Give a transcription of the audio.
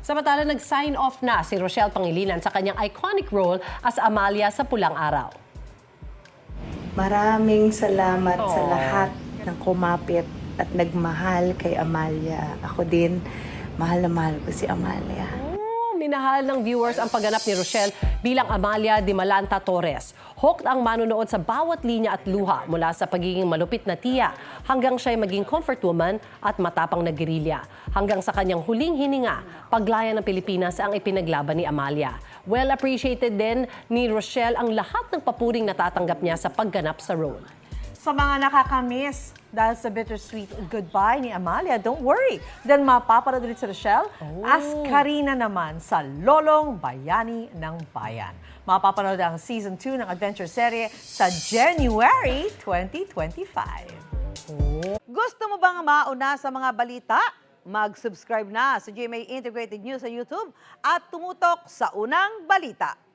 Samantala, nag-sign off na si Rochelle Pangilinan sa kanyang iconic role as Amalia sa Pulang Araw. Maraming salamat sa lahat ng kumapit at nagmahal kay Amalia. Ako din, mahal na mahal ko si Amalia. Minahal ng viewers ang pagganap ni Rochelle bilang Amalia de Malanta Torres. Hooked ang manonood sa bawat linya at luha mula sa pagiging malupit na tiya hanggang siya'y maging comfort woman at matapang na gerilya. Hanggang sa kanyang huling hininga, paglaya ng Pilipinas ang ipinaglaban ni Amalia. Well appreciated din ni Rochelle ang lahat ng papuring natatanggap niya sa pagganap sa role. Sa mga nakakamiss dahil sa bittersweet goodbye ni Amalia, don't worry. Dahil mapapanood ulit si Rochelle as Karina naman sa Lolong Bayani ng Bayan. Mapapanood ang Season 2 ng adventure serye sa January 2025. Gusto mo bang mauna sa mga balita? Mag-subscribe na sa GMA Integrated News sa YouTube at tumutok sa unang balita.